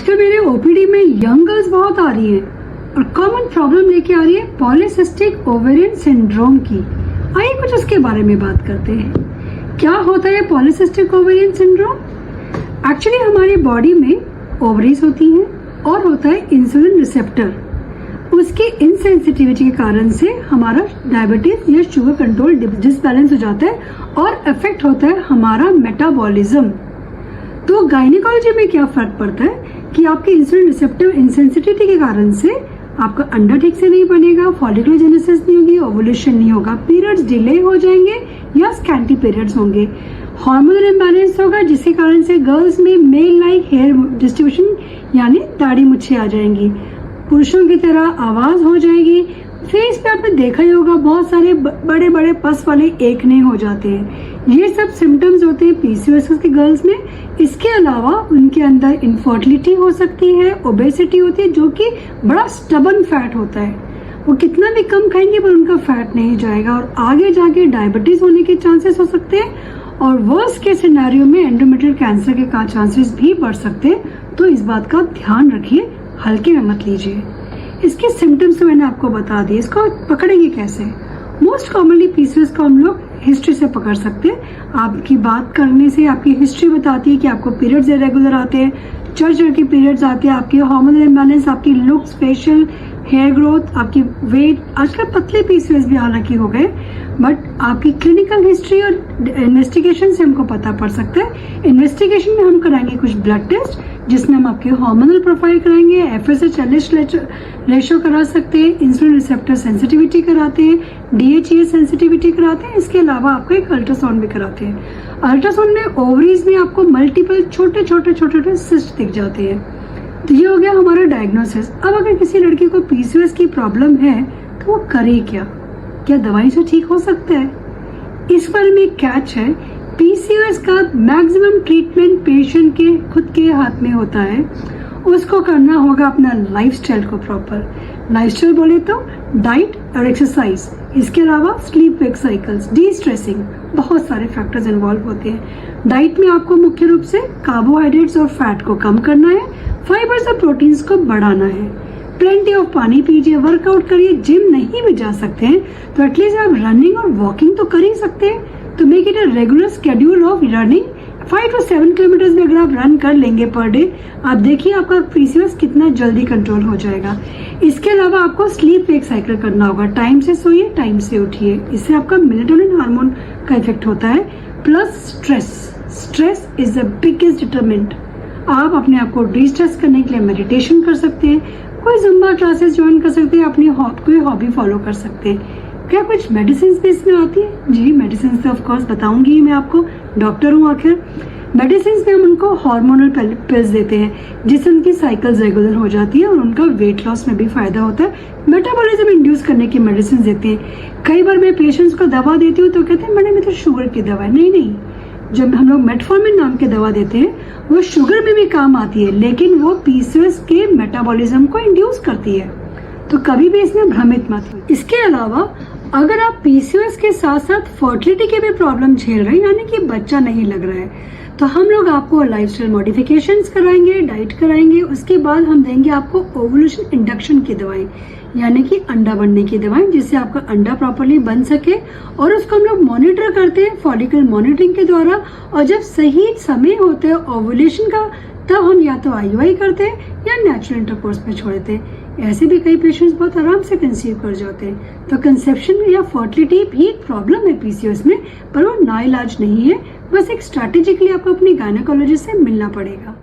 आजकल मेरे ओपीडी में यंग गर्ल्स बहुत आ रही हैं और कॉमन प्रॉब्लम लेके आ रही है पॉलीसिस्टिक ओवेरियन सिंड्रोम की। आइए कुछ उसके बारे में बात करते हैं। क्या होता है पॉलीसिस्टिक ओवेरियन सिंड्रोम? एक्चुअली हमारी बॉडी में ओवरीज होती हैं और होता है इंसुलिन रिसेप्टर। उसकी इनसेंसिटिविटी के कारण से हमारा डायबिटीज या शुगर कंट्रोल डिसबैलेंस हो जाता है और अफेक्ट होता है हमारा मेटाबॉलिज्म। तो गायनेकोलॉजी में क्या फर्क पड़ता है कि आपके इंसुलिन रिसेप्टर इनसेंसिटिविटी के कारण से आपका अंडा ठीक से नहीं बनेगा, फॉलिकुलर जेनेसिस नहीं होगी, ओवुलेशन नहीं होगा, पीरियड्स डिले हो जाएंगे या स्कैंटी पीरियड्स होंगे, हार्मोनल इम्बैलेंस होगा जिसके कारण से गर्ल्स में मेल लाइक हेयर डिस्ट्रीब्यूशन यानी दाढ़ी मुच्छे आ जाएंगी, पुरुषों की तरह आवाज हो जाएगी, फेस पे आपने देखा ही होगा बहुत सारे बड़े बड़े पस वाले एकने हो जाते हैं। ये सब सिम्टम्स होते हैं पीसीओएस के गर्ल्स में। इसके अलावा उनके अंदर इनफर्टिलिटी हो सकती है, ओबेसिटी होती है जो कि बड़ा स्टबन फैट होता है। वो कितना भी कम खाएंगे पर उनका फैट नहीं जाएगा और आगे जाके डायबिटीज होने के चांसेस हो सकते हैं और वर्स्ट के सिनेरियो में एंडोमेट्रियल कैंसर के चांसेस भी बढ़ सकते हैं। तो इस बात का ध्यान रखिए, हल्के में मत लीजिए। इसके सिम्टम्स तो मैंने आपको बता दिए, इसको पकड़ेंगे कैसे? मोस्ट कॉमनली पीसीओएस को हम लोग हिस्ट्री से पकड़ सकते हैं। आपकी बात करने से आपकी हिस्ट्री बताती है कि आपको पीरियड्स इरेगुलर आते हैं, चढ़ के पीरियड्स आते हैं, आपके हार्मोनल इम्बैलेंस, आपकी लुक्स, फेशियल हेयर ग्रोथ, आपकी वेट। आजकल पतले पीसीओएस भी हालांकि हो गए, बट आपकी क्लिनिकल हिस्ट्री और इन्वेस्टिगेशन से हमको पता पड़ सकता है। इन्वेस्टिगेशन में हम कराएंगे कुछ ब्लड टेस्ट जिसमें हम आपके हार्मोनल प्रोफाइल कराएंगे, एफएसएच रेशो करा सकते हैं, इंसुलिन रिसेप्टर सेंसिटिविटी कराते हैं, डीएचई सेंसिटिविटी कराते हैं। इसके अलावा आपको एक अल्ट्रासाउंड भी कराते हैं। अल्ट्रासाउंड में ओवरीज में आपको मल्टीपल छोटे छोटे सिस्ट दिख जाते हैं। तो ये हो गया हमारा डायग्नोसिस। अब अगर किसी लड़की को पीसीओएस की प्रॉब्लम है तो वो करे क्या दवाई से ठीक हो सकता है? इस बारे में एक कैच है, पीसीओएस का मैक्सिमम ट्रीटमेंट पेशेंट के खुद के हाथ में होता है। उसको करना होगा अपना लाइफस्टाइल को प्रॉपर। लाइफस्टाइल बोले तो डाइट और एक्सरसाइज, इसके अलावा sleep wake cycles, D stressing, बहुत सारे फैक्टर्स इन्वॉल्व होते हैं। डाइट में आपको मुख्य रूप से कार्बोहाइड्रेट्स और फैट को कम करना है, फाइबर्स और प्रोटीन्स को बढ़ाना है, प्लेंटी ऑफ पानी पीजिए, वर्कआउट करिए। जिम नहीं भी जा सकते हैं तो एटलीस्ट आप रनिंग और वॉकिंग तो कर ही सकते हैं। तो make it a regular schedule of running. 5 to 7 kilometre भी अगर आप रन कर लेंगे पर डे, आप देखिए आपका पीसीओएस कितना जल्दी कंट्रोल हो जाएगा। इसके अलावा आपको स्लीप वेक साइकिल करना होगा, टाइम से सोइए, टाइम से उठिए। इससे आपका मेलेटोनिन हार्मोन का इफेक्ट होता है। Plus stress is the biggest determinant. आप अपने आप को डिस्ट्रेस करने के लिए मेडिटेशन कर सकते हैं, कोई जुम्बा क्लासेस ज्वाइन कर सकते हैं, अपनी कोई हॉबी फॉलो कर सकते हैं। क्या कुछ मेडिसिन भी इसमें आती है? जी, मेडिसिन तो ऑफ कोर्स बताऊंगी मैं आपको, डॉक्टर हूँ आखिर। मेडिसिन में हम उनको हार्मोनल पिल्स देते हैं जिससे उनकी साइकिल्स रेगुलर हो जाती है और उनका वेट लॉस में भी फायदा होता है। मेटाबॉलिज्म इंड्यूस करने की मेडिसिन देते हैं। कई बार मैं पेशेंट्स को दवा देती हूँ तो कहते हैं मैडम ये तो शुगर की दवा है। नहीं, जब हम लोग मेटफॉर्मिन नाम की दवा देते हैं वो शुगर में भी काम आती है, लेकिन वो पीसीओएस के मेटाबॉलिज्म को इंड्यूस करती है। तो कभी भी इसमें भ्रमित मत हो। इसके अलावा अगर आप पीसीओएस के साथ साथ फर्टिलिटी के भी प्रॉब्लम झेल रहे हैं, यानी कि बच्चा नहीं लग रहा है, तो हम लोग आपको लाइफस्टाइल मॉडिफिकेशंस कराएंगे, डाइट कराएंगे। उसके बाद हम देंगे आपको ओवुलेशन इंडक्शन की दवाई, यानी कि अंडा बनने की दवाई, जिससे आपका अंडा प्रॉपरली बन सके। और उसको हम लोग मॉनिटर करते हैं फॉलिकल मॉनिटरिंग के द्वारा। और जब सही समय होता है ओवुलेशन का, तब हम या तो आईयूआई करते हैं या नेचुरल इंटरकोर्स में छोड़ देते हैं। ऐसे भी कई पेशेंट्स बहुत आराम से कंसीव कर जाते हैं। तो कंसेप्शन या फर्टिलिटी भी एक प्रॉब्लम है पीसीओएस में, पर वो नाइलाज नहीं है। बस एक स्ट्रैटेजिकली आपको अपनी गायनेकोलॉजिस्ट से मिलना पड़ेगा।